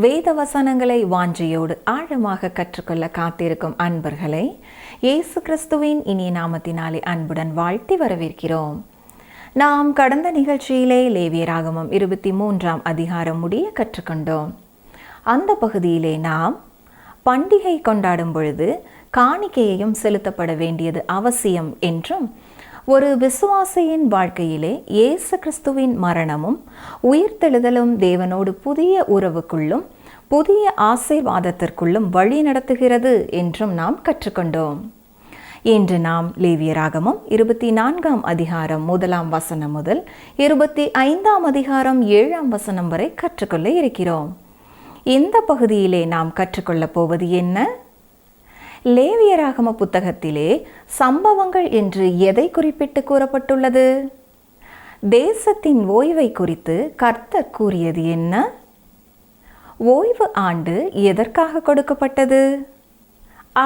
வேத வசனங்களை வாஞ்சையோடு ஆழமாக கற்றுக்கொள்ள காத்திருக்கும் அன்பர்களை இயேசு கிறிஸ்துவின் இனிய நாமத்தினாலே அன்புடன் வாழ்த்தி வரவேற்கிறோம். நாம் கடந்த நிகழ்ச்சியிலே லேவியராகமம் 23ஆம் அதிகாரம் முடிய கற்றுக்கொண்டோம். அந்த பகுதியிலே நாம் பண்டிகை கொண்டாடும் பொழுது காணிக்கையையும் செலுத்தப்பட வேண்டியது அவசியம் என்றும், ஒரு விசுவாசியின் வாழ்க்கையிலே இயேசு கிறிஸ்துவின் மரணமும் உயிர்த்தெழுதலும் தேவனோடு புதிய உறவுக்குள்ளும் புதிய ஆசீர்வாதத்திற்குள்ளும் வழி நடத்துகிறது என்றும் நாம் கற்றுக்கொண்டோம். இன்று நாம் லேவியராகமம் 24ஆம் அதிகாரம் 1ஆம் வசனம் முதல் 25ஆம் அதிகாரம் 7ஆம் வசனம் வரை கற்றுக்கொள்ள இருக்கிறோம். இந்த பகுதியிலே நாம் கற்றுக்கொள்ளப் போவது என்ன? லேவியராகம புத்தகத்திலே சம்பவங்கள் என்று எதை குறிப்பிட்டு கூறப்பட்டுள்ளது? தேசத்தின் ஓய்வை குறித்து கர்த்தர் கூறியது என்ன? ஓய்வு ஆண்டு எதற்காக கொடுக்கப்பட்டது?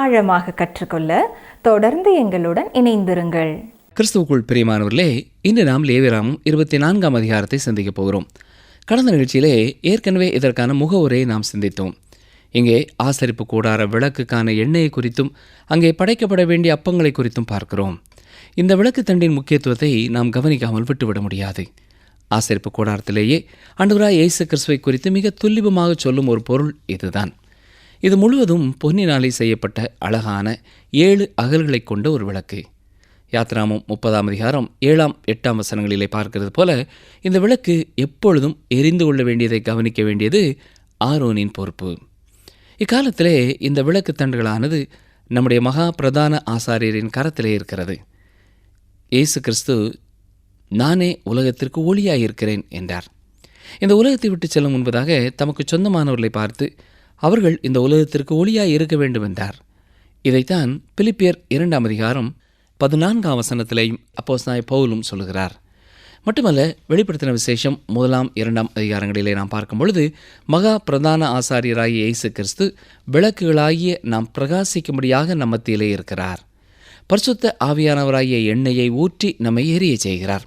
ஆழமாக கற்றுக்கொள்ள தொடர்ந்து எங்களுடன் இணைந்திருங்கள். கிறிஸ்துவுக்குள் பிரியமானவர்களே, இன்று நாம் லேவியராகமம் 24ஆம் அதிகாரத்தை சிந்திக்கப் போகிறோம். கடந்த நிகழ்ச்சியிலே ஏற்கனவே இதற்கான முகவுரையை நாம் சிந்தித்தோம். இங்கே ஆசரிப்பு கூடார விளக்குக்கான எண்ணெயை குறித்தும் அங்கே படைக்கப்பட வேண்டிய அப்பங்களை குறித்தும் பார்க்கிறோம். இந்த விளக்கு தண்டின் முக்கியத்துவத்தை நாம் கவனிக்காமல் விட்டுவிட முடியாது. ஆசரிப்பு கூடாரத்திலேயே ஆண்டவராகிய இயேசு கிறிஸ்துவை குறித்து மிக துல்லிபமாக சொல்லும் ஒரு பொருள் இதுதான். இது முழுவதும் பொன்னினாலே செய்யப்பட்ட அழகான 7 அகல்களை கொண்ட ஒரு விளக்கு. யாத்ராகமம் 30ஆம் அதிகாரம் 7ஆம் 8ஆம் வசனங்களிலே பார்க்கிறது போல, இந்த விளக்கு எப்பொழுதும் எரிந்து கொள்ள வேண்டியதை கவனிக்க வேண்டியது ஆரோனின் பொறுப்பு. இக்காலத்திலே இந்த விளக்கு தண்டுகளானது நம்முடைய மகா பிரதான ஆசாரியரின் கரத்திலே இருக்கிறது. இயேசு கிறிஸ்து நானே உலகத்திற்கு ஒளியாயிருக்கிறேன் என்றார். இந்த உலகத்தை விட்டு செல்லும் முன்பதாக தமக்கு சொந்தமானவர்களை பார்த்து அவர்கள் இந்த உலகத்திற்கு ஒளியாய் இருக்க வேண்டும் என்றார். இதைத்தான் பிலிப்பியர் 2ஆம் அதிகாரம் 14ஆம் வசனத்திலேயும் அப்போஸ்தலனாகிய பவுலும் சொல்லுகிறார். மட்டுமல்ல, வெளிப்படுத்தின விசேஷம் 1ஆம் 2ஆம் அதிகாரங்களிலே நாம் பார்க்கும் பொழுது மகா பிரதான ஆசாரியராகிய இயேசு கிறிஸ்து விளக்குகளாகிய நாம் பிரகாசிக்கும்படியாக நம்ம மத்தியிலே இருக்கிறார். பரிசுத்த ஆவியானவராகிய எண்ணெயை ஊற்றி நம்மை எரிய செய்கிறார்.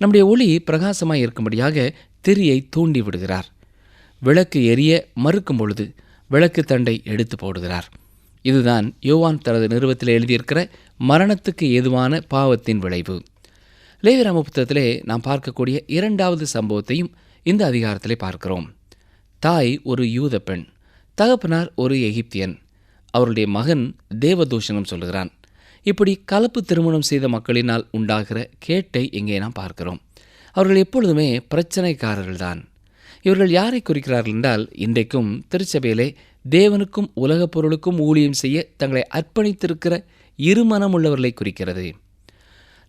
நம்முடைய ஒளி பிரகாசமாய் இருக்கும்படியாக திரியை தூண்டி விடுகிறார். விளக்கு எரிய மறுக்கும் பொழுது விளக்கு தண்டை எடுத்து போடுகிறார். இதுதான் யோவான் தனது நிருபத்தில் எழுதியிருக்கிற மரணத்துக்கு ஏதுவான பாவத்தின் விளைவு. லேவியராகம புத்தகத்திலே நாம் பார்க்கக்கூடிய 2வது சம்பவத்தையும் இந்த அதிகாரத்திலே பார்க்கிறோம். தாய் ஒரு யூத பெண், தகப்பனார் ஒரு எகிப்தியன். அவருடைய மகன் தேவதூஷணம் சொல்லுகிறான். இப்படி கலப்பு திருமணம் செய்த மக்களினால் உண்டாகிற கேட்டை இங்கே நாம் பார்க்கிறோம். அவர்கள் எப்பொழுதுமே பிரச்சனைக்காரர்கள்தான். இவர்கள் யாரை குறிக்கிறார்கள் என்றால், இன்றைக்கும் திருச்சபையிலே தேவனுக்கும் உலகப் பொருளுக்கும் ஊழியம் செய்ய தங்களை அர்ப்பணித்திருக்கிற இருமனம் உள்ளவர்களை குறிக்கிறது.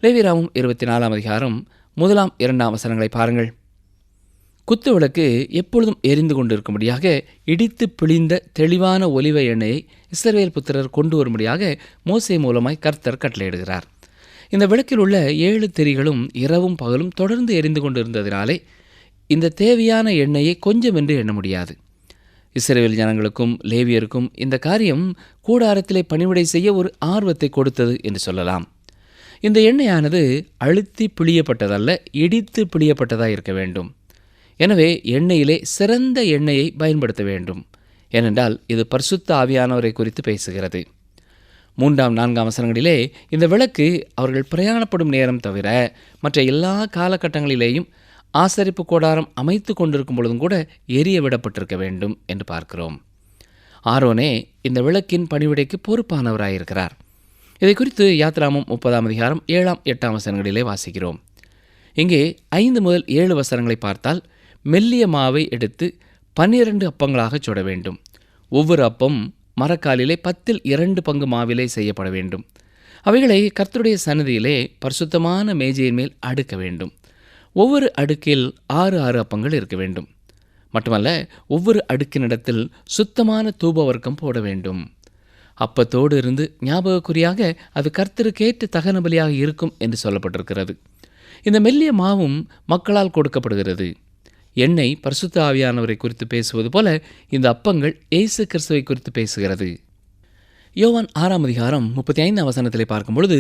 லேவியராகமம் 24ஆம் அதிகாரம் 1ஆம் 2ஆம் வசனங்களை பாருங்கள். குத்து விளக்கு எப்பொழுதும் எரிந்து கொண்டிருக்கும்படியாக இடித்து பிழிந்த தெளிவான ஒலிவ எண்ணெயை இஸ்ரவேல் புத்திரர் கொண்டு வரும்படியாக மோசே மூலமாய் கர்த்தர் கட்டளையிடுகிறார். இந்த விளக்கில் உள்ள 7 திரிகளும் இரவும் பகலும் தொடர்ந்து எரிந்து கொண்டிருந்ததினாலே இந்த தேவையான எண்ணெயை கொஞ்சம் என்று எண்ண முடியாது. இஸ்ரவேல் ஜனங்களுக்கும் லேவியருக்கும் இந்த காரியம் கூடாரத்திலே பணிவிடை செய்ய ஒரு ஆர்வத்தை கொடுத்தது என்று சொல்லலாம். இந்த எண்ணெயானது அழுத்தி பிழியப்பட்டதல்ல, இடித்து பிழியப்பட்டதாக இருக்க வேண்டும். எனவே எண்ணெயிலே சிறந்த எண்ணெயை பயன்படுத்த வேண்டும். ஏனென்றால் இது பரிசுத்த ஆவியானவரை குறித்து பேசுகிறது. 3ஆம் 4ஆம் வசனங்களிலே இந்த விளக்கு அவர்கள் பிரயாணப்படும் நேரம் தவிர மற்ற எல்லா காலகட்டங்களிலேயும் ஆசரிப்பு கூடாரம் அமைத்து கொண்டிருக்கும் பொழுதும் கூட எரிய விடப்பட்டிருக்க வேண்டும் என்று பார்க்கிறோம். ஆரோனே இந்த விளக்கின் பணிவிடைக்கு பொறுப்பானவராயிருக்கிறார். இதை குறித்து யாத்ராகமம் 30ஆம் அதிகாரம் 7ஆம் 8ஆம் வசனங்களிலே வாசிக்கிறோம். இங்கே 5 முதல் 7 வசனங்களை பார்த்தால், மெல்லிய மாவை எடுத்து 12 அப்பங்களாக சுட வேண்டும். ஒவ்வொரு அப்பம் மரக்காலிலே 10ல் 2 பங்கு மாவிலே செய்யப்பட வேண்டும். அவைகளை கர்த்தருடைய சந்நிதியிலே பரிசுத்தமான மேஜையின் மேல் அடுக்க வேண்டும். ஒவ்வொரு அடுக்கில் 6 அப்பங்கள் இருக்க வேண்டும். மட்டுமல்ல, ஒவ்வொரு அடுக்கினிடத்தில் சுத்தமான தூப வர்க்கம் போட வேண்டும். அப்பத்தோடு இருந்து ஞாபகக்குறியாக அது கர்த்தருக்கேற்ற தகன பலியாக இருக்கும் என்று சொல்லப்பட்டிருக்கிறது. இந்த மெல்லிய மாவும் மக்களால் கொடுக்கப்படுகிறது. எண்ணெய் பரிசுத்த ஆவியானவரை குறித்து பேசுவது போல இந்த அப்பங்கள் இயேசு கிறிஸ்துவை குறித்து பேசுகிறது. யோவான் 6ஆம் அதிகாரம் 35ஆம் வசனத்திலே பார்க்கும் பொழுது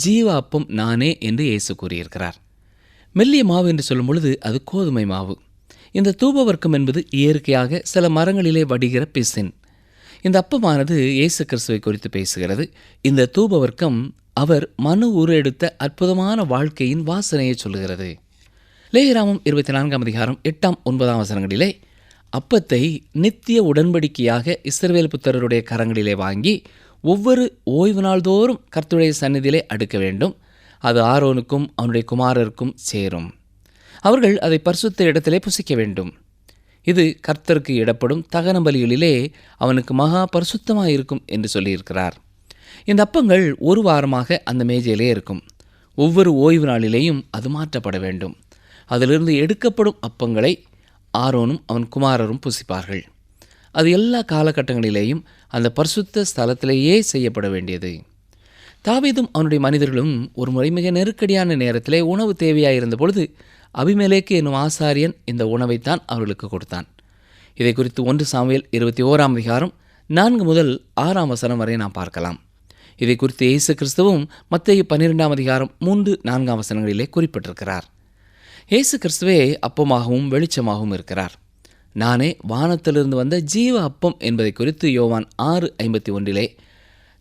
ஜீவ அப்பம் நானே என்று இயேசு கூறியிருக்கிறார். மெல்லிய மாவு என்று சொல்லும் பொழுது அது கோதுமை மாவு. இந்த தூபவர்க்கம் என்பது இயற்கையாக சில மரங்களிலே வடிகிற பிசின். இந்த அப்பமானது இயேசு கிறிஸ்துவை குறித்து பேசுகிறது. இந்த தூபவர்க்கம் அவர் மனு உருவெடுத்த அற்புதமான வாழ்க்கையின் வாசனையை சொல்லுகிறது. லேவியராமம் 24 அதிகாரம் 8-9 வசனங்களிலே அப்பத்தை நித்திய உடன்படிக்கையாக இஸ்ரவேல் புத்திரருடைய கரங்களிலே வாங்கி ஒவ்வொரு ஓய்வு நாள்தோறும் கர்த்தருடைய சந்நிதியிலே அடுக்க வேண்டும். அது ஆரோனுக்கும் அவனுடைய குமாரருக்கும் சேரும். அவர்கள் அதை பரிசுத்த இடத்திலே புசிக்க வேண்டும். இது கர்த்தருக்கு இடப்படும் தகன பலிகளிலே அவனுக்கு மகா பரிசுத்தமாயிருக்கும் என்று சொல்லியிருக்கிறார். இந்த அப்பங்கள் ஒரு வாரமாக அந்த மேஜையிலே இருக்கும். ஒவ்வொரு ஓய்வு நாளிலேயும் அது மாற்றப்பட வேண்டும். அதிலிருந்து எடுக்கப்படும் அப்பங்களை ஆரோனும் அவன் குமாரரும் புசிப்பார்கள். அது எல்லா காலகட்டங்களிலேயும் அந்த பரிசுத்த ஸ்தலத்திலேயே செய்யப்பட வேண்டியது. தாவீதும் அவனுடைய மனிதர்களும் ஒரு முறை மிக நெருக்கடியான நேரத்திலே உணவு தேவையாயிருந்த பொழுது அபிமெலேக்கு என்னும் ஆசாரியன் இந்த உணவைத்தான் அவர்களுக்கு கொடுத்தான். இதை குறித்து 1 சாமுவேல் 21 அதிகாரம் 4-6 வசனம் வரை நாம் பார்க்கலாம். இதை குறித்து இயேசு கிறிஸ்துவும் மத்தேயு 12 அதிகாரம் 3-4 வசனங்களிலே குறிப்பிட்டிருக்கிறார். இயேசு கிறிஸ்துவே அப்பமாகவும் வெளிச்சமாகவும் இருக்கிறார். நானே வானத்திலிருந்து வந்த ஜீவ அப்பம் என்பதை குறித்து யோவான் 6:51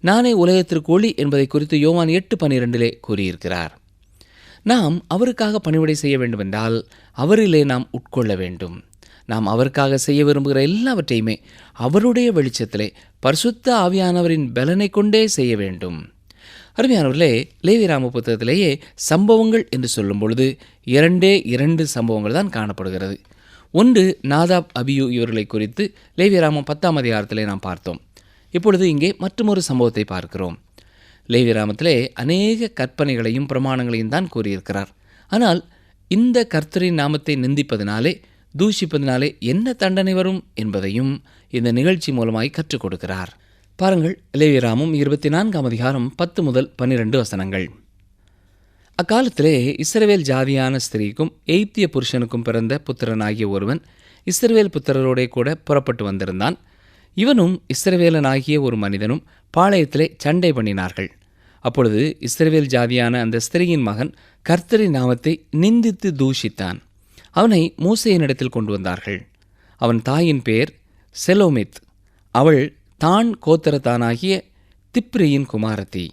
நானே உலகத்திற்கு ஒளி என்பதை குறித்து யோவான் 8:12 கூறியிருக்கிறார். நாம் அவருக்காக பணிவிடை செய்ய வேண்டுமென்றால் அவரிலே நாம் உட்கொள்ள வேண்டும். நாம் அவருக்காக செய்ய விரும்புகிற எல்லாவற்றையுமே அவருடைய வெளிச்சத்திலே பரிசுத்த ஆவியானவரின் பலனை கொண்டே செய்ய வேண்டும். அருமையானவர்களே, லேவியராம புத்தகத்திலேயே சம்பவங்கள் என்று சொல்லும் பொழுது 2 சம்பவங்கள் தான் காணப்படுகிறது. ஒன்று நாதாப் அபியூ இவர்களை குறித்து லேவியராமம் 10 அதிகாரத்திலே நாம் பார்த்தோம். இப்பொழுது இங்கே மற்றொரு சம்பவத்தை பார்க்கிறோம். லேவியராமத்திலே அநேக கற்பனைகளையும் பிரமாணங்களையும் தான் கூறியிருக்கிறார். ஆனால் இந்த கர்த்தரின் நாமத்தை நிந்திப்பதினாலே தூஷிப்பதினாலே என்ன தண்டனை வரும் என்பதையும் இந்த நிகழ்ச்சி மூலமாய் கற்றுக் கொடுக்கிறார். பாருங்கள், லேவியராமம் 24 அதிகாரம் 10-12 வசனங்கள். அக்காலத்திலே இஸ்ரவேல் ஜாதியான ஸ்திரீக்கும் எகிப்திய புருஷனுக்கும் பிறந்த புத்திரனாகிய ஒருவன் இஸ்ரவேல் புத்திரரோடே கூட புறப்பட்டு வந்திருந்தான். இவனும் இஸ்ரவேலனாகிய ஒரு மனிதனும் பாளையத்திலே சண்டை பண்ணினார்கள். அப்பொழுது இஸ்ரவேல் ஜாதியான அந்த ஸ்திரீயின் மகன் கர்த்தரின் நாமத்தை நிந்தித்து தூஷித்தான். அவனை மோசேயினிடத்தில் கொண்டு வந்தார்கள். அவன் தாயின் பேர் செலோமித். அவள் தான் கோத்திரத்தானாகிய திப்ரியின் குமாரத்தி.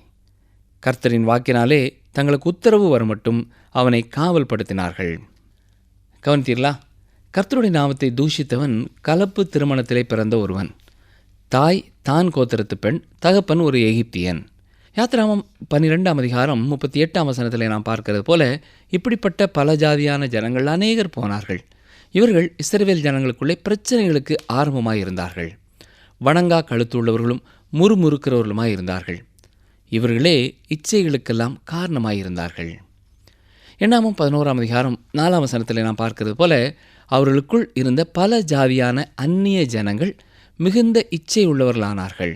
கர்த்தரின் வாக்கினாலே தங்களுக்கு உத்தரவு வரமட்டும் அவனை காவல்படுத்தினார்கள். கவனித்தீர்களா? கர்த்தருடைய நாமத்தை தூஷித்தவன் கலப்பு திருமணத்திலே பிறந்த ஒருவன். தாய் தான் கோத்திரத்து பெண், தகப்பன் ஒரு எகிப்தியன். யாத்திராமம் 12 அதிகாரம் 38 வசனத்திலே நாம் பார்க்கிறது போல இப்படிப்பட்ட பல ஜாதியான ஜனங்கள் அநேகர் போனார்கள். இவர்கள் இஸ்ரவேல் ஜனங்களுக்குள்ளே பிரச்சனைகளுக்கு ஆரம்பமாயிருந்தார்கள். வணங்கா கழுத்துள்ளவர்களும் முறுமுறுக்கிறவர்களுமாய் இருந்தார்கள். இவர்களே இச்சைகளுக்கெல்லாம் காரணமாயிருந்தார்கள். எண்ணாமம் 11 அதிகாரம் 4 வசனத்தில் நாம் பார்க்கிறது போல அவர்களுக்குள் இருந்த பல ஜாதியான அந்நிய ஜனங்கள் மிகுந்த இச்சை உள்ளவர்களானார்கள்.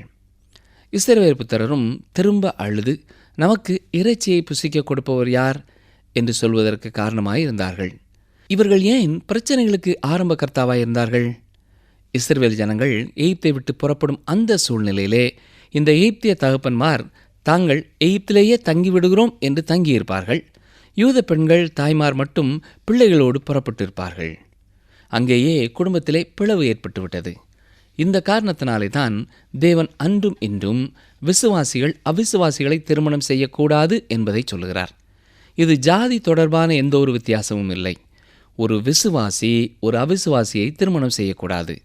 இஸ்ரவேல் புத்திரரும் திரும்ப அழுது நமக்கு இறைச்சியை புசிக்க கொடுப்பவர் யார் என்று சொல்வதற்கு காரணமாயிருந்தார்கள். இவர்கள் ஏன் பிரச்சனைகளுக்கு ஆரம்ப கர்த்தாவாயிருந்தார்கள்? இஸ்ரவேல் ஜனங்கள் எகிப்தை விட்டு புறப்படும் அந்த சூழ்நிலையிலே இந்த எகிப்திய தகப்பன்மார் தாங்கள் எகிப்திலேயே தங்கிவிடுகிறோம் என்று தங்கியிருப்பார்கள். யூத பெண்கள் தாய்மார் மட்டும் பிள்ளைகளோடு புறப்பட்டிருப்பார்கள். அங்கேயே குடும்பத்திலே பிளவு ஏற்பட்டுவிட்டது. இந்த காரணத்தினாலே தான் தேவன் அன்றும் இன்றும் விசுவாசிகள் அவிசுவாசிகளை திருமணம் செய்யக்கூடாது என்பதை சொல்கிறார். இது ஜாதி தொடர்பான எந்த ஒரு வித்தியாசமும் இல்லை. ஒரு விசுவாசி ஒரு அவிசுவாசியை திருமணம் செய்யக்கூடாது.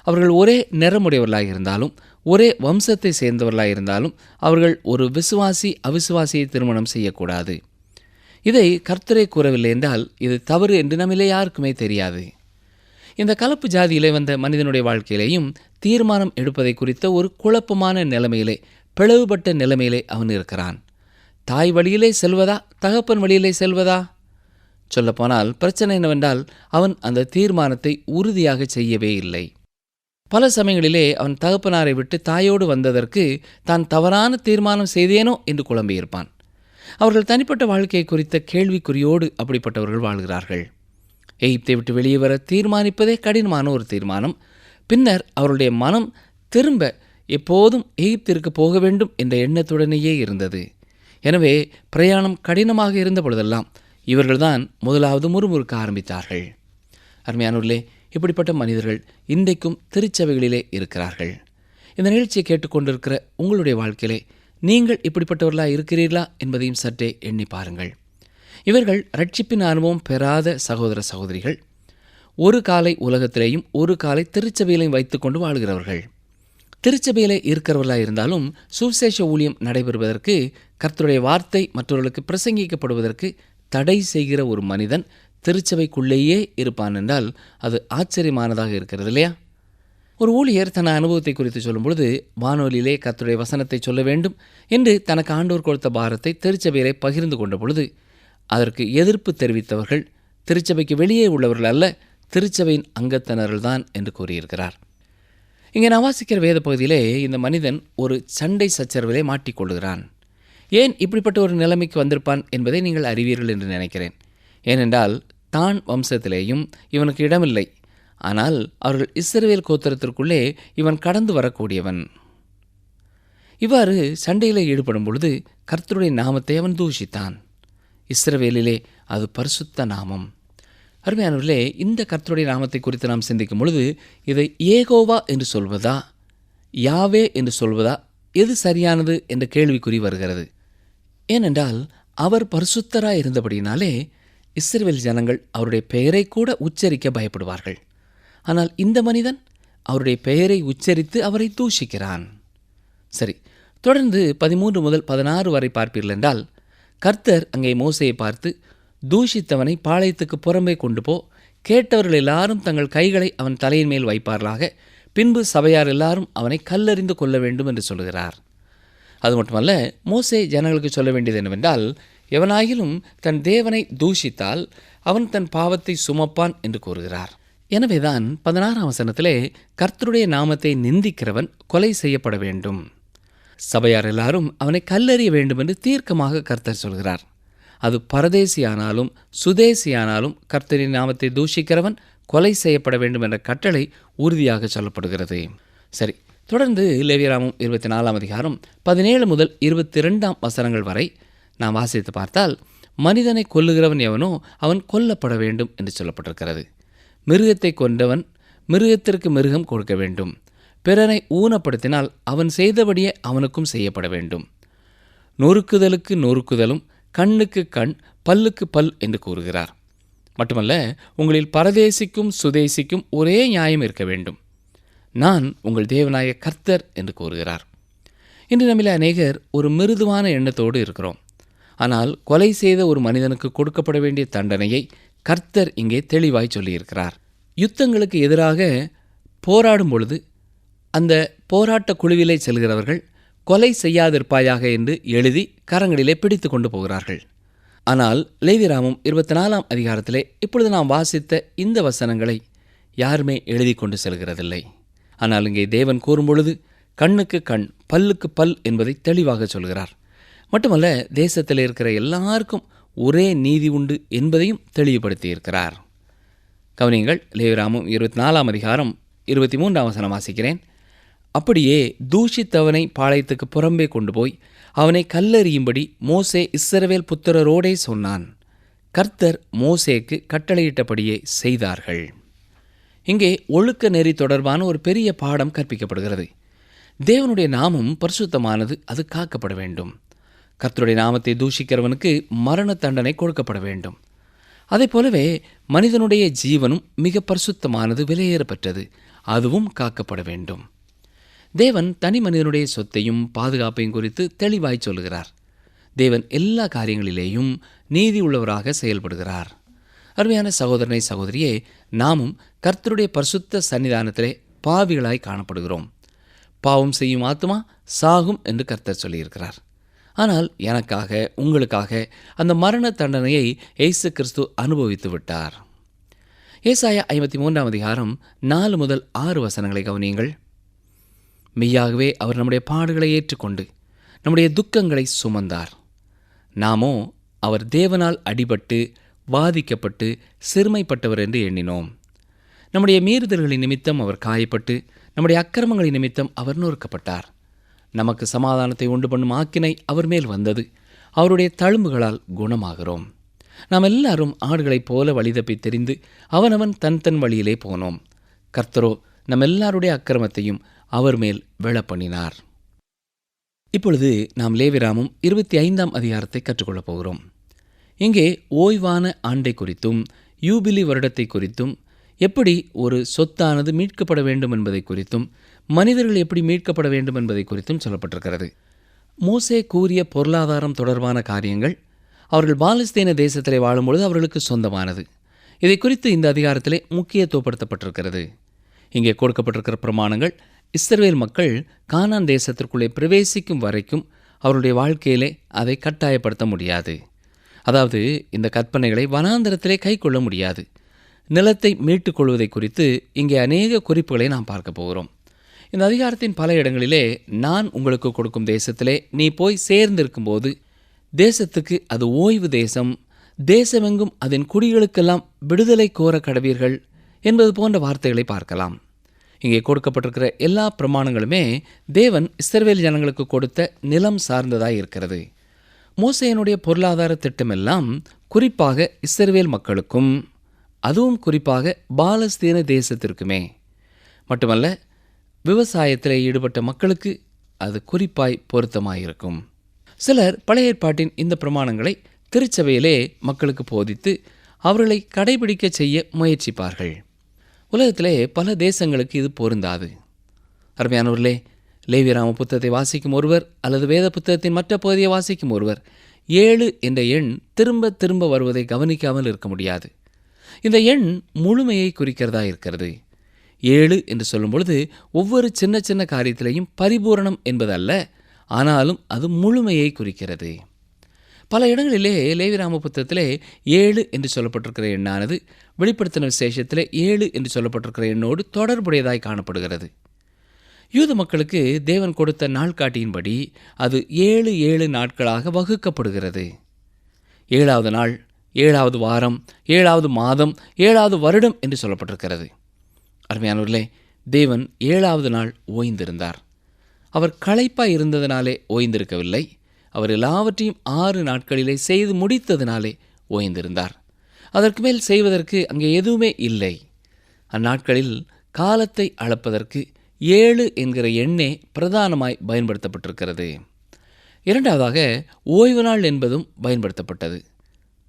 அவர்கள் ஒரே நிறமுடையவர்களாக இருந்தாலும் ஒரே வம்சத்தை சேர்ந்தவர்களாக இருந்தாலும் அவர்கள் ஒரு விசுவாசி அவிசுவாசியை திருமணம் செய்யக்கூடாது. இதை கர்த்தரே கூறவில்லை என்றால் இது தவறு என்று நம்மிலே யாருக்குமே தெரியாது. இந்த கலப்பு ஜாதியிலே வந்த மனிதனுடைய வாழ்க்கையிலேயும் தீர்மானம் எடுப்பதை குறித்த ஒரு குழப்பமான நிலைமையிலே, பிளவுபட்ட நிலைமையிலே அவன் இருக்கிறான். தாய் வழியிலே செல்வதா, தகப்பன் வழியிலே செல்வதா? சொல்லப்போனால் பிரச்சனை என்னவென்றால் அவன் அந்த தீர்மானத்தை உறுதியாக செய்யவே இல்லை. பல சமயங்களிலே அவன் தகப்பனாரை விட்டு தாயோடு வந்ததற்கு தான் தவறான தீர்மானம் செய்தேனோ என்று குழம்பியிருப்பான். அவர்கள் தனிப்பட்ட வாழ்க்கையை குறித்த கேள்விக்குறியோடு அப்படிப்பட்டவர்கள் வாழ்கிறார்கள். எகிப்தை விட்டு வெளியே வர தீர்மானிப்பதே கடினமான ஒரு தீர்மானம். பின்னர் அவருடைய மனம் திரும்ப எப்போதும் எகிப்திற்கு போக வேண்டும் என்ற எண்ணத்துடனேயே இருந்தது. எனவே பிரயாணம் கடினமாக இருந்த பொழுதெல்லாம் இவர்கள்தான் முதலாவது முறுமுறுக்க ஆரம்பித்தார்கள். அருமையானோர்களே, இப்படிப்பட்ட மனிதர்கள் இன்றைக்கும் திருச்சபைகளிலே இருக்கிறார்கள். இந்த நிகழ்ச்சியை கேட்டுக்கொண்டிருக்கிற உங்களுடைய வாழ்க்கையிலே நீங்கள் இப்படிப்பட்டவர்களாக இருக்கிறீர்களா என்பதையும் சற்றே எண்ணி பாருங்கள். இவர்கள் ரட்சிப்பின் அனுபவம் பெறாத சகோதர சகோதரிகள், ஒரு காலை உலகத்திலேயும் ஒரு காலை திருச்சபையிலையும் வைத்துக்கொண்டு வாழ்கிறவர்கள். திருச்சபையிலே இருக்கிறவர்களாக இருந்தாலும் சுவிசேஷ ஊழியம் நடைபெறுவதற்கு, கர்த்தருடைய வார்த்தை மற்றவர்களுக்கு பிரசங்கிக்கப்படுவதற்கு தடை செய்கிற ஒரு மனிதன் திருச்சபைக்குள்ளேயே இருப்பான் என்றால் அது ஆச்சரியமானதாக இருக்கிறது இல்லையா? ஒரு ஊழியர் தன் அனுபவத்தை குறித்து சொல்லும் பொழுது, வானொலியிலே கர்த்தருடைய வசனத்தை சொல்ல வேண்டும் என்று தனக்கு ஆண்டவர் கொடுத்த பாரத்தை திருச்சபையிலே பகிர்ந்து கொண்ட பொழுது, அதற்கு எதிர்ப்பு தெரிவித்தவர்கள் திருச்சபைக்கு வெளியே உள்ளவர்கள் அல்ல, திருச்சபையின் அங்கத்தினர்கள் தான் என்று கூறியிருக்கிறார். இங்கே நான் வாசிக்கிற வேத பகுதியிலே இந்த மனிதன் ஒரு சண்டை சச்சரவிலே மாட்டிக்கொள்கிறான். ஏன் இப்படிப்பட்ட ஒரு நிலைமைக்கு வந்திருப்பான் என்பதை நீங்கள் அறிவீர்கள் என்று நினைக்கிறேன். ஏனென்றால் தான் வம்சத்திலேயும் இவனுக்கு இடமில்லை. ஆனால் அவர்கள் இஸ்ரவேல் கோத்திரத்திற்குள்ளே இவன் கடந்து வரக்கூடியவன். இவ்வாறு சண்டையில் ஈடுபடும் பொழுது கர்த்தருடைய நாமத்தை அவன் தூஷித்தான். இஸ்ரவேலிலே அது பரிசுத்த நாமம். அருமையானவர்களே, இந்த கர்த்தருடைய நாமத்தை குறித்து நாம் சிந்திக்கும் பொழுது இதை ஏகோவா என்று சொல்வதா, யாவே என்று சொல்வதா, எது சரியானது என்ற கேள்விக்குறி வருகிறது. ஏனென்றால் அவர் பரிசுத்தராய் இருந்தபடினாலே இஸ்ரவேல் ஜனங்கள் அவருடைய பெயரை கூட உச்சரிக்க பயப்படுவார்கள். ஆனால் இந்த மனிதன் அவருடைய பெயரை உச்சரித்து அவரை தூஷிக்கிறான். சரி, தொடர்ந்து 13 முதல் 16 வரை பார்ப்பீர்கள் என்றால், கர்த்தர் அங்கே மோசேயை பார்த்து, தூஷித்தவனை பாளையத்துக்கு புறம்பே கொண்டு போ, கேட்டவர்கள் எல்லாரும் தங்கள் கைகளை அவன் தலையின் மேல் வைப்பார்களாக, பின்பு சபையார் எல்லாரும் அவனை கல்லெறிந்து கொள்ள வேண்டும் என்று சொல்கிறார். அது மட்டுமல்ல, மோசே ஜனங்களுக்கு சொல்ல வேண்டியது என்னவென்றால், எவனாயிலும் தன் தேவனை தூஷித்தால் அவன் தன் பாவத்தை சுமப்பான் என்று கூறுகிறார். எனவேதான் 16ஆம் வசனத்திலே கர்த்தருடைய நாமத்தை நிந்திக்கிறவன் கொலை செய்யப்பட வேண்டும், சபையார் எல்லாரும் அவனை கல்லெறிய வேண்டும் என்று தீர்க்கமாக கர்த்தர் சொல்கிறார். அது பரதேசியானாலும் சுதேசியானாலும் கர்த்தரின் நாமத்தை தூஷிக்கிறவன் கொலை செய்யப்பட வேண்டும் என்ற கட்டளை உறுதியாக சொல்லப்படுகிறது. சரி, தொடர்ந்து லேவியராமம் 24ஆம் அதிகாரம் 17 முதல் 22ஆம் வசனங்கள் வரை நாம் வாசித்து பார்த்தால், மனிதனை கொல்லுகிறவன் எவனோ அவன் கொல்லப்பட வேண்டும் என்று சொல்லப்பட்டிருக்கிறது. மிருகத்தை கொண்டவன் மிருகத்திற்கு மிருகம் கொடுக்க வேண்டும், பிறனை ஊனப்படுத்தினால் அவன் செய்தபடியே அவனுக்கும் செய்யப்பட வேண்டும். நொறுக்குதலுக்கு நொறுக்குதலும் கண்ணுக்கு கண் பல்லுக்கு பல் என்று கூறுகிறார். மட்டுமல்ல, உங்களில் பரதேசிக்கும் சுதேசிக்கும் ஒரே நியாயம் இருக்க வேண்டும். நான் உங்கள் தேவனாய கர்த்தர் என்று கூறுகிறார். இன்று நம்மில் அநேகர் ஒரு மிருதுவான எண்ணத்தோடு இருக்கிறோம். ஆனால் கொலை செய்த ஒரு மனிதனுக்கு கொடுக்கப்பட வேண்டிய தண்டனையை கர்த்தர் இங்கே தெளிவாய் சொல்லியிருக்கிறார். யுத்தங்களுக்கு எதிராக போராடும் பொழுது அந்த போராட்ட குழுவிலே செல்கிறவர்கள் கொலை செய்யாதிருப்பாயாக என்று எழுதி கரங்களிலே பிடித்து கொண்டு போகிறார்கள். ஆனால் லேவியராமம் 24ஆம் அதிகாரத்திலே இப்பொழுது நாம் வாசித்த இந்த வசனங்களை யாருமே எழுதி கொண்டு செல்கிறதில்லை. ஆனால் இங்கே தேவன் கூறும்பொழுது கண்ணுக்கு கண் பல்லுக்கு பல் என்பதை தெளிவாக சொல்கிறார். மட்டுமல்ல, தேசத்தில் இருக்கிற எல்லாருக்கும் ஒரே நீதி உண்டு என்பதையும் தெளிவுபடுத்தியிருக்கிறார். கவனியங்கள், லேவியராமம் 24ஆம் அதிகாரம் 23ஆம் வசனம் வாசிக்கிறேன். அப்படியே தூஷித்தவனை பாளையத்துக்கு புறம்பே கொண்டு போய் அவனை கல்லெறியும்படி மோசே இஸ்ரவேல் புத்திரரோடே சொன்னான். கர்த்தர் மோசேக்கு கட்டளையிட்டபடியே செய்தார்கள். இங்கே ஒழுக்க நெறி தொடர்பான ஒரு பெரிய பாடம் கற்பிக்கப்படுகிறது. தேவனுடைய நாமம் பரிசுத்தமானது, அது காக்கப்பட வேண்டும். கர்த்தருடைய நாமத்தை தூஷிக்கிறவனுக்கு மரண தண்டனை கொடுக்கப்பட வேண்டும். அதை போலவே மனிதனுடைய ஜீவனும் மிக பரிசுத்தமானது, விலையேறப்பட்டது, அதுவும் காக்கப்பட வேண்டும். தேவன் தனி மனிதனுடைய சொத்தையும் பாதுகாப்பையும் குறித்து தெளிவாய் சொல்கிறார். தேவன் எல்லா காரியங்களிலேயும் நீதி உள்ளவராக செயல்படுகிறார். அருமையான சகோதரனை சகோதரியே, நாமும் கர்த்தருடைய பரிசுத்த சன்னிதானத்திலே பாவிகளாய் காணப்படுகிறோம். பாவம் செய்யும் ஆத்துமா சாகும் என்று கர்த்தர் சொல்லியிருக்கிறார். ஆனால் எனக்காக உங்களுக்காக அந்த மரண தண்டனையை இயேசு கிறிஸ்து அனுபவித்து விட்டார். ஏசாயா 53ஆம் அதிகாரம் 4 முதல் 6 வசனங்களை கவனியுங்கள். மெய்யாகவே அவர் நம்முடைய பாடுகளை ஏற்றுக்கொண்டு நம்முடைய துக்கங்களை சுமந்தார். நாமோ அவர் தேவனால் அடிபட்டு வாதிக்கப்பட்டு சிறுமைப்பட்டவர் என்று எண்ணினோம். நம்முடைய மீறுதல்களின் நிமித்தம் அவர் காயப்பட்டு நம்முடைய அக்கிரமங்களின் நிமித்தம் அவர் நொறுக்கப்பட்டார். நமக்கு சமாதானத்தை உண்டு பண்ணும் ஆக்கினை அவர் மேல் வந்தது, அவருடைய தழும்புகளால் குணமாகிறோம். நாம் எல்லாரும் ஆடுகளைப் போல வழிதப்பி தெரிந்து அவனவன் தன் தன் வழியிலே போனோம். கர்த்தரோ நம் எல்லாருடைய அக்கிரமத்தையும் அவர் மேல் விழப்பண்ணினார். இப்பொழுது நாம் லேவியராமம் 25ஆம் அதிகாரத்தை கற்றுக்கொள்ளப் போகிறோம். இங்கே ஓய்வான ஆண்டை குறித்தும் யூபிலி வருடத்தை குறித்தும், எப்படி ஒரு சொத்தானது மீட்கப்பட வேண்டும் என்பதை குறித்தும், மனிதர்கள் எப்படி மீட்கப்பட வேண்டும் என்பதை குறித்தும் சொல்லப்பட்டிருக்கிறது. மோசே கூறிய பொருளாதாரம் தொடர்பான காரியங்கள் அவர்கள் பாலஸ்தீன தேசத்திலே வாழும்பொழுது அவர்களுக்கு சொந்தமானது. இதை குறித்து இந்த அதிகாரத்திலே முக்கியத்துவப்படுத்தப்பட்டிருக்கிறது. இங்கே கொடுக்கப்பட்டிருக்கிற பிரமாணங்கள் இஸ்ரவேல் மக்கள் கானான் தேசத்திற்குள்ளே பிரவேசிக்கும் வரைக்கும் அவருடைய வாழ்க்கையிலே அதை கட்டாயப்படுத்த முடியாது. அதாவது இந்த கற்பனைகளை வனாந்தரத்திலே கை கொள்ள முடியாது. நிலத்தை மீட்டுக் கொள்வதை குறித்து இங்கே அநேக குறிப்புகளை நாம் பார்க்க போகிறோம். இந்த அதிகாரத்தின் பல இடங்களிலே நான் உங்களுக்கு கொடுக்கும் தேசத்திலே நீ போய் சேர்ந்திருக்கும்போது தேசத்துக்கு அது ஓய்வு தேசம், தேசமெங்கும் அதன் குடிகளுக்கெல்லாம் விடுதலை கோர கடவீர்கள் என்பது போன்ற வார்த்தைகளை பார்க்கலாம். இங்கே கொடுக்கப்பட்டிருக்கிற எல்லா பிரமாணங்களுமே தேவன் இஸ்ரவேல் ஜனங்களுக்கு கொடுத்த நிலம் சார்ந்ததாய் இருக்கிறது. மோசேயினுடைய பொருளாதார திட்டமெல்லாம் குறிப்பாக இஸ்ரவேல் மக்களுக்கும், அதுவும் குறிப்பாக பாலஸ்தீன தேசத்திற்குமே மட்டுமல்ல, விவசாயத்தில் ஈடுபட்ட மக்களுக்கு அது குறிப்பாய் பொருத்தமாயிருக்கும். சிலர் பழைய ஏற்பாட்டின் இந்த பிரமாணங்களை திருச்சபையிலே மக்களுக்கு போதித்து அவர்களை கடைபிடிக்க செய்ய முயற்சிப்பார்கள். உலகத்திலே பல தேசங்களுக்கு இது பொருந்தாது. அருமையானவர்களே, லேவியராம புத்தகத்தை வாசிக்கும் ஒருவர் அல்லது வேத புத்தகத்தின் மற்ற பகுதியை வாசிக்கும் ஒருவர் 7 என்ற எண் திரும்ப திரும்ப வருவதை கவனிக்காமல் இருக்க முடியாது. இந்த எண் முழுமையை குறிக்கிறதா இருக்கிறது. 7 என்று சொல்லும் பொழுது ஒவ்வொரு சின்ன சின்ன காரியத்திலையும் பரிபூரணம் என்பதல்ல, ஆனாலும் அது முழுமையை குறிக்கிறது. பல இடங்களிலே லேவியராம புத்தகத்திலே 7 என்று சொல்லப்பட்டிருக்கிற எண்ணானது வெளிப்படுத்தின விசேஷத்திலே 7 என்று சொல்லப்பட்டிருக்கிற எண்ணோடு தொடர்புடையதாய் காணப்படுகிறது. யூத மக்களுக்கு தேவன் கொடுத்த நாள்காட்டியின்படி அது 7 நாட்களாக வகுக்கப்படுகிறது. 7வது நாள், 7வது வாரம், 7வது மாதம், 7வது வருடம் என்று சொல்லப்பட்டிருக்கிறது. அருமையானவர்களே, தேவன் 7வது நாள் ஓய்ந்திருந்தார். அவர் களைப்பாய் இருந்ததினாலே ஓய்ந்திருக்கவில்லை. அவர் எல்லாவற்றையும் 6 நாட்களிலே செய்து முடித்ததினாலே ஓய்ந்திருந்தார். அதற்கு மேல் செய்வதற்கு அங்கே எதுவுமே இல்லை. அந்நாட்களில் காலத்தை அளப்பதற்கு 7 என்கிற எண்ணே பிரதானமாய் பயன்படுத்தப்பட்டிருக்கிறது. இரண்டாவதாக ஓய்வு நாள் என்பதும் பயன்படுத்தப்பட்டது.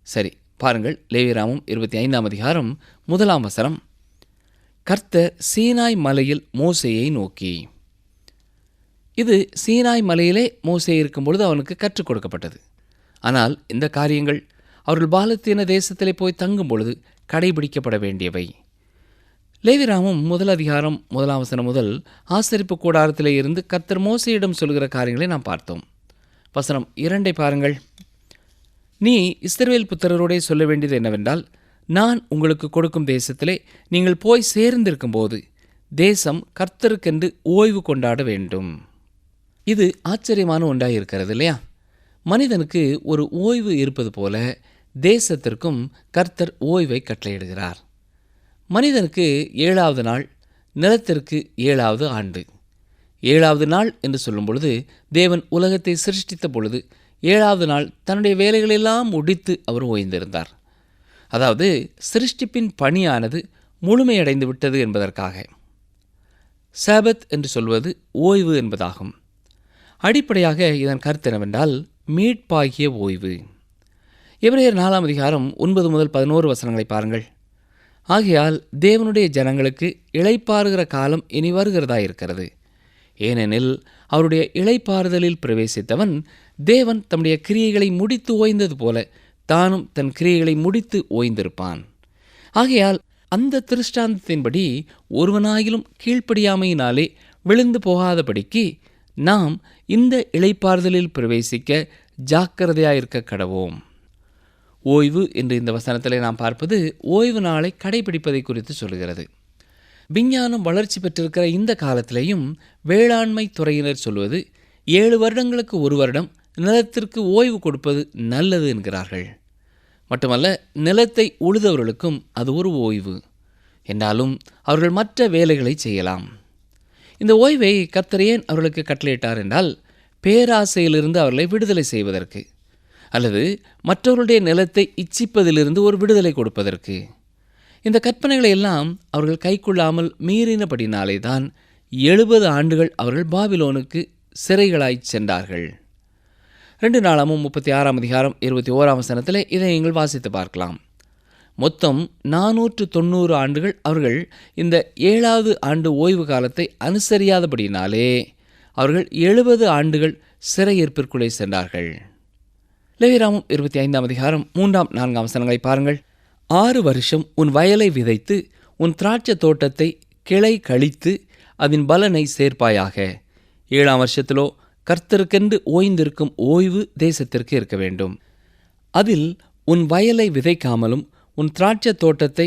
சரி, பாருங்கள், லேவியராமம் 25ஆம் அதிகாரம் 1ஆம் வசனம். கர்த்தர் சீனாய் மலையில் மோசேயை நோக்கி. இது சீனாய் மலையிலே மோசே இருக்கும் பொழுது அவனுக்கு கற்றுக் கொடுக்கப்பட்டது. ஆனால் இந்த காரியங்கள் அவர்கள் பாலஸ்தீன தேசத்திலே போய் தங்கும் பொழுது கடைபிடிக்கப்பட வேண்டியவை. லேவியராமம் 1 அதிகாரம் 1ஆம் வசனம் முதல் ஆசரிப்பு கூடாரத்திலே இருந்து கர்த்தர் மோசேயிடம் சொல்கிற காரியங்களை நாம் பார்த்தோம். வசனம் 2 பாருங்கள். நீ இஸ்ரவேல் புத்திரரோடே சொல்ல வேண்டியது என்னவென்றால், நான் உங்களுக்கு கொடுக்கும் தேசத்திலே நீங்கள் போய் சேர்ந்திருக்கும் போது தேசம் கர்த்தருக்கென்று ஓய்வு கொண்டாட வேண்டும். இது ஆச்சரியமான ஒன்றாக இருக்கிறது இல்லையா? மனிதனுக்கு ஒரு ஓய்வு இருப்பது போல தேசத்திற்கும் கர்த்தர் ஓய்வை கட்டளையிடுகிறார். மனிதனுக்கு 7வது நாள், நிலத்திற்கு 7வது ஆண்டு. 7வது நாள் என்று சொல்லும் பொழுது தேவன் உலகத்தை சிருஷ்டித்த பொழுது 7வது நாள் தன்னுடைய வேலைகளெல்லாம் முடித்து அவர் ஓய்ந்திருந்தார். அதாவது சிருஷ்டிப்பின் பணியானது முழுமையடைந்து விட்டது என்பதற்காக. சாபத் என்று சொல்வது ஓய்வு என்பதாகும். அடிப்படையாக இதன் கருத்து என்னவென்றால் மீட்பாகிய ஓய்வு. எபிரேயர் 4ஆம் அதிகாரம் 9 முதல் 11 வசனங்களை பாருங்கள். ஆகையால் தேவனுடைய ஜனங்களுக்கு இளைப்பாறுகிற காலம் இனி வருகிறதா இருக்கிறது. ஏனெனில் அவருடைய இளைப்பாறுதலில் பிரவேசித்தவன் தேவன் தம்முடைய கிரியைகளை முடித்து ஓய்ந்தது போல தானும் தன் கிரியைகளை முடித்து ஓய்ந்திருப்பான். ஆகையால் அந்த திருஷ்டாந்தத்தின்படி ஒருவனாயிலும் கீழ்ப்படியாமையினாலே விழுந்து போகாதபடிக்கு நாம் இந்த இளைப்பாறுதலில் பிரவேசிக்க ஜாக்கிரதையாயிருக்க கடவோம். ஓய்வு என்று இந்த வசனத்திலே நாம் பார்ப்பது ஓய்வு நாளை கடைபிடிப்பதை குறித்து சொல்கிறது. விஞ்ஞானம் வளர்ச்சி பெற்றிருக்கிற இந்த காலத்திலேயும் வேளாண்மை துறையினர் சொல்வது 7 வருடங்களுக்கு ஒரு வருடம் நிலத்திற்கு ஓய்வு கொடுப்பது நல்லது என்கிறார்கள். மட்டுமல்ல, நிலத்தை உழுதவர்களுக்கும் அது ஒரு ஓய்வு. என்றாலும் அவர்கள் மற்ற வேலைகளை செய்யலாம். இந்த ஓய்வை கர்த்தர் ஏன் அவர்களுக்கு கட்டளையிட்டார் என்றால், பேராசையிலிருந்து அவர்களை விடுதலை செய்வதற்கு. அல்லது மற்றவர்களுடைய நிலத்தை இச்சிப்பதிலிருந்து ஒரு விடுதலை கொடுப்பதற்கு. இந்த கற்பனைகளை எல்லாம் அவர்கள் கைக்கொள்ளாமல் மீறினபடினாலே தான் 70 ஆண்டுகள் அவர்கள் பாபிலோனுக்கு சிறைகளாய் சென்றார்கள். 2 நாளாகமம் 36ஆம் அதிகாரம் 21ஆம் வசனத்திலே இதை நீங்கள் வாசித்து பார்க்கலாம். மொத்தம் 490 ஆண்டுகள் அவர்கள் இந்த 7வது ஆண்டு ஓய்வு காலத்தை அனுசரியாதபடினாலே அவர்கள் 70 ஆண்டுகள் சிறையிருப்பிற்குள்ளே சென்றார்கள். லேவியராகமம் 25ஆம் அதிகாரம் 3ஆம் 4ஆம் வசனங்களை பாருங்கள். 6 வருஷம் உன் வயலை விதைத்து உன் திராட்சை தோட்டத்தை கிளை கழித்து அதன் பலனை சேர்ப்பாயாக. 7ஆம் வருஷத்திலோ கர்த்தருக்கென்று ஓய்ந்திருக்கும் ஓய்வு தேசத்திற்கு இருக்க வேண்டும். அதில் உன் வயலை விதைக்காமலும் உன் திராட்சை தோட்டத்தை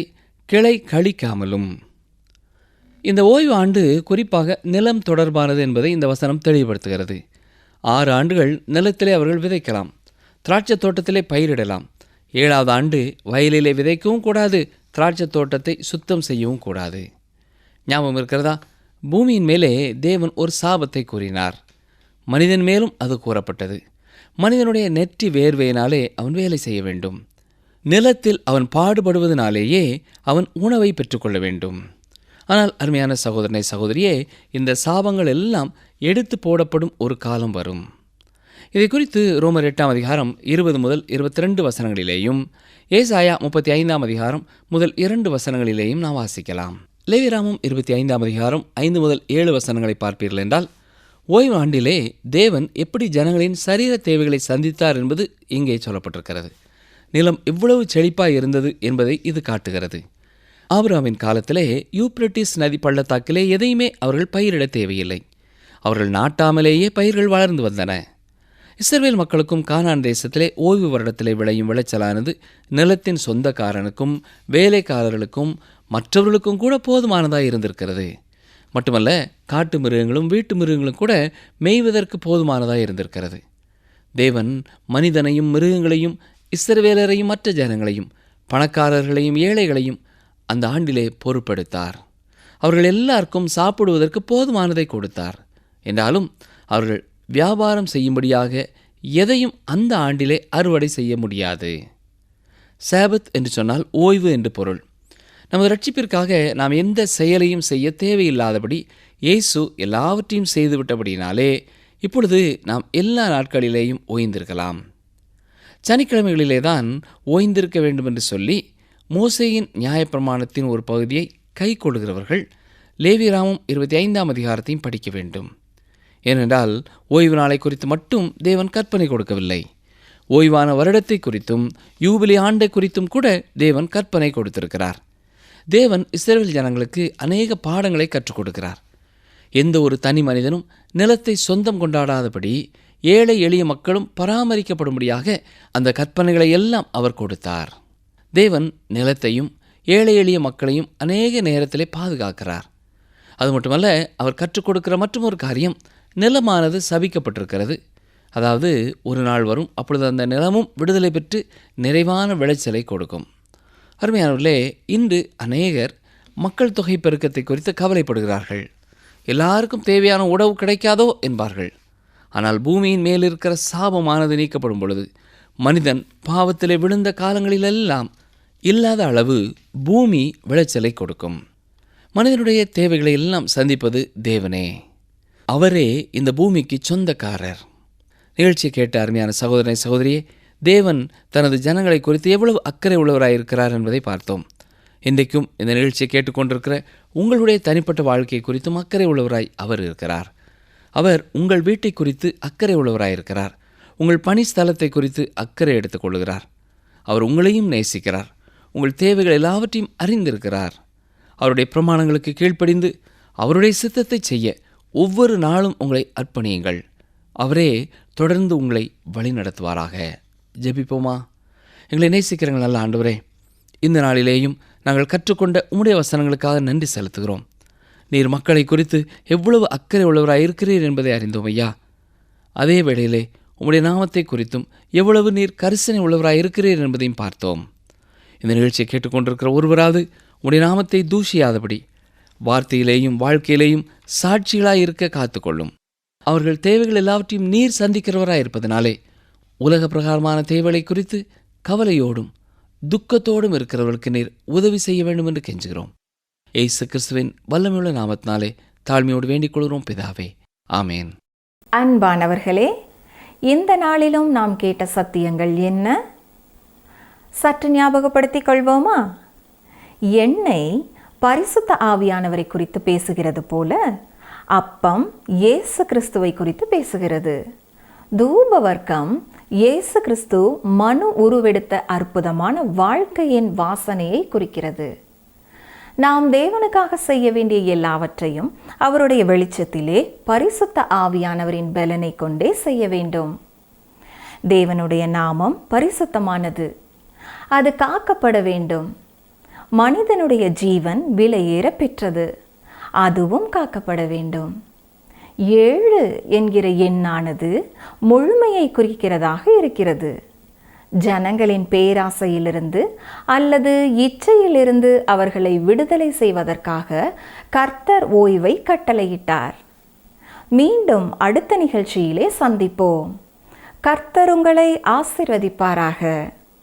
கிளை கழிக்காமலும். இந்த ஓய்வு ஆண்டு குறிப்பாக நிலம் தொடர்பானது என்பதை இந்த வசனம் தெளிவுபடுத்துகிறது. 6 ஆண்டுகள் நிலத்திலே அவர்கள் விதைக்கலாம், திராட்சை தோட்டத்திலே பயிரிடலாம். 7வது ஆண்டு வயலிலே விதைக்கவும் கூடாது, திராட்சை தோட்டத்தை சுத்தம் செய்யவும் கூடாது. ஞாபகம் இருக்கிறதா? பூமியின் மேலே தேவன் ஒரு சாபத்தை கூறினார். மனிதன் மேலும் அது கூறப்பட்டது. மனிதனுடைய நெற்றி வேர்வையினாலே அவன் வேலை செய்ய வேண்டும். நிலத்தில் அவன் பாடுபடுவதனாலேயே அவன் உணவை பெற்றுக்கொள்ள வேண்டும். ஆனால் அருமையான சகோதரனை சகோதரியே, இந்த சாபங்கள் எல்லாம் எடுத்து போடப்படும் ஒரு காலம் வரும். இதை குறித்து ரோமர் 8ஆம் அதிகாரம் 20 முதல் 22 வசனங்களிலேயும் ஏசாயா 35ஆம் அதிகாரம் முதல் 2 வசனங்களிலேயும் நாம் வாசிக்கலாம். லேவியராகமம் 25ஆம் அதிகாரம் 5 முதல் 7 வசனங்களை பார்ப்பீர்கள் என்றால், ஓய்வு ஆண்டிலே தேவன் எப்படி ஜனங்களின் சரீர தேவைகளை சந்தித்தார் என்பது இங்கே சொல்லப்பட்டிருக்கிறது. நிலம் இவ்வளவு செழிப்பாய் இருந்தது என்பதை இது காட்டுகிறது. ஆபிரகாமின் காலத்திலே யூப்ரட்டிஸ் நதி பள்ளத்தாக்கிலே எதையுமே அவர்கள் பயிரிட தேவையில்லை. அவர்கள் நாட்டாமலேயே பயிர்கள் வளர்ந்து வந்தன. இஸ்ரவேல் மக்களுக்கும் கானான் தேசத்திலே ஓய்வு வருடத்திலே விளையும் விளைச்சலானது நிலத்தின் சொந்தக்காரனுக்கும் வேலைக்காரர்களுக்கும் மற்றவர்களுக்கும் கூட போதுமானதாக இருந்திருக்கிறது. மட்டுமல்ல, காட்டு மிருகங்களும் வீட்டு மிருகங்களும் கூட மேய்வதற்கு போதுமானதாக இருந்திருக்கிறது. தேவன் மனிதனையும் மிருகங்களையும் இஸ்ரவேலரையும் மற்ற ஜனங்களையும் பணக்காரர்களையும் ஏழைகளையும் அந்த ஆண்டிலே பொறுப்பெடுத்தார். அவர்கள் எல்லாருக்கும் சாப்பிடுவதற்கு போதுமானதை கொடுத்தார். என்றாலும் அவர்கள் வியாபாரம் செய்யும்படியாக எதையும் அந்த ஆண்டிலே அறுவடை செய்ய முடியாது. சாபத் என்று சொன்னால் ஓய்வு என்று பொருள். நமது ரட்சிப்பிற்காக நாம் எந்த செயலையும் செய்ய தேவையில்லாதபடி இயேசு எல்லாவற்றையும் செய்துவிட்டபடினாலே இப்பொழுது நாம் எல்லா நாட்களிலேயும் ஓய்ந்திருக்கலாம். சனிக்கிழமைகளிலே தான் ஓய்ந்திருக்க வேண்டும் என்று சொல்லி மோசேயின் நியாயப்பிரமாணத்தின் ஒரு பகுதியை கை கொள்கிறவர்கள் லேவியராகமம் 25ஆம் அதிகாரத்தையும் படிக்க வேண்டும். ஏனென்றால் ஓய்வு நாளை குறித்து மட்டும் தேவன் கற்பனை கொடுக்கவில்லை. ஓய்வான வருடத்தை குறித்தும் யூபிலி ஆண்டை குறித்தும் கூட தேவன் கற்பனை கொடுத்திருக்கிறார். தேவன் இஸ்ரவேல் ஜனங்களுக்கு அநேக பாடங்களை கற்றுக் கொடுக்கிறார். எந்த ஒரு தனி மனிதனும் நிலத்தை சொந்தம் கொண்டாடாதபடி ஏழை எளிய மக்களும் பராமரிக்கப்படும்படியாக அந்த கற்பனைகளை எல்லாம் அவர் கொடுத்தார். தேவன் நிலத்தையும் ஏழை எளிய மக்களையும் அநேக நேரத்திலே பாதுகாக்கிறார். அது மட்டுமல்ல, அவர் கற்றுக் கொடுக்கிற மற்றொரு காரியம், நிலமானது சபிக்கப்பட்டிருக்கிறது. அதாவது ஒரு நாள் வரும், அப்பொழுது அந்த நிலமும் விடுதலை பெற்று நிறைவான விளைச்சலை கொடுக்கும். அருமையானவர்களே, இன்று அநேகர் மக்கள் தொகை பெருக்கத்தை குறித்து கவலைப்படுகிறார்கள். எல்லாருக்கும் தேவையான உணவு கிடைக்காதோ என்பார்கள். ஆனால் பூமியின் மேலிருக்கிற சாபமானது நீக்கப்படும் பொழுது மனிதன் பாவத்திலே விழுந்த காலங்களிலெல்லாம் இல்லாத அளவு பூமி விளைச்சலை கொடுக்கும். மனிதனுடைய தேவைகளை எல்லாம் சந்திப்பது தேவனே. அவரே இந்த பூமிக்கு சொந்தக்காரர். நிகழ்ச்சியை கேட்ட அருமையான சகோதரனை சகோதரியே, தேவன் தனது ஜனங்களை குறித்து எவ்வளவு அக்கறை உள்ளவராயிருக்கிறார் என்பதை பார்த்தோம். இன்றைக்கும் இந்த நிகழ்ச்சியை கேட்டுக்கொண்டிருக்கிற உங்களுடைய தனிப்பட்ட வாழ்க்கை குறித்தும் அக்கறை உள்ளவராய் அவர் இருக்கிறார். அவர் உங்கள் வீட்டை குறித்து அக்கறை உள்ளவராயிருக்கிறார். உங்கள் பணி ஸ்தலத்தை குறித்து அக்கறை எடுத்துக் கொள்கிறார். அவர் உங்களையும் நேசிக்கிறார். உங்கள் தேவைகள் எல்லாவற்றையும் அறிந்திருக்கிறார். அவருடைய பிரமாணங்களுக்கு கீழ்ப்படிந்து அவருடைய சித்தத்தை செய்ய ஒவ்வொரு நாளும் உங்களை அர்ப்பணியுங்கள். அவரே தொடர்ந்து உங்களை வழி நடத்துவாராக. ஜெபிப்போமா? எங்களை நேசிக்கிறங்கள் நல்ல ஆண்டவரே, இந்த நாளிலேயும் நாங்கள் கற்றுக்கொண்ட உம்முடைய வசனங்களுக்காக நன்றி செலுத்துகிறோம். நீர் மக்களை குறித்து எவ்வளவு அக்கறை உள்ளவராக இருக்கிறீர் என்பதை அறிந்தோம் ஐயா. அதே வேளையிலே உம்முடைய நாமத்தை குறித்தும் எவ்வளவு நீர் கரிசனை உள்ளவராக இருக்கிறீர் என்பதையும் பார்த்தோம். இந்த நிகழ்ச்சியை கேட்டுக்கொண்டிருக்கிற ஒருவராவது உம்முடைய நாமத்தை தூஷியாதபடி வார்த்தையிலேயும் வாழ்க்கையிலேயும் சாட்சிகளாக இருக்க காத்துக்கொள்ளும். அவர்கள் தேவைகள் எல்லாவற்றையும் நீர் சந்திக்கிறவராக இருப்பதனாலே உலக பிரகாரமான தேவைகளை குறித்து கவலையோடும் துக்கத்தோடும் இருக்கிறவர்களுக்கு நீர் உதவி செய்ய வேண்டும் என்று கெஞ்சுகிறோம். இயேசு கிறிஸ்துவின் வல்லமையுள்ள நாமத்தினாலே தாழ்மையோடு வேண்டிக் கொள்கிறோம் பிதாவே, ஆமேன். அன்பானவர்களே, இந்த நாளிலும் நாம் கேட்ட சத்தியங்கள் என்ன? சற்று ஞாபகப்படுத்திக் கொள்வோமா? எண்ணெய் பரிசுத்த ஆவியானவரை குறித்து பேசுகிறது போல அப்பம் இயேசு கிறிஸ்துவை குறித்து பேசுகிறது. தூப வர்க்கம் இயேசு கிறிஸ்து மனு உருவெடுத்த அற்புதமான வாழ்க்கையின் வாசனையை குறிக்கிறது. நாம் தேவனுக்காக செய்ய வேண்டிய எல்லாவற்றையும் அவருடைய வெளிச்சத்திலே பரிசுத்த ஆவியானவரின் பலனை கொண்டே செய்ய வேண்டும். தேவனுடைய நாமம் பரிசுத்தமானது, அது காக்கப்பட வேண்டும். மனிதனுடைய ஜீவன் விலையேற பெற்றது, அதுவும் காக்கப்பட வேண்டும். 7 என்கிற எண்ணானது முழுமையை குறிக்கிறதாக இருக்கிறது. ஜனங்களின் பேராசையிலிருந்து அல்லது இச்சையிலிருந்து அவர்களை விடுதலை செய்வதற்காக கர்த்தர் ஓய்வை கட்டளையிட்டார். மீண்டும் அடுத்த நிகழ்ச்சியிலே சந்திப்போம். கர்த்தர் உங்களை ஆசீர்வதிப்பாராக.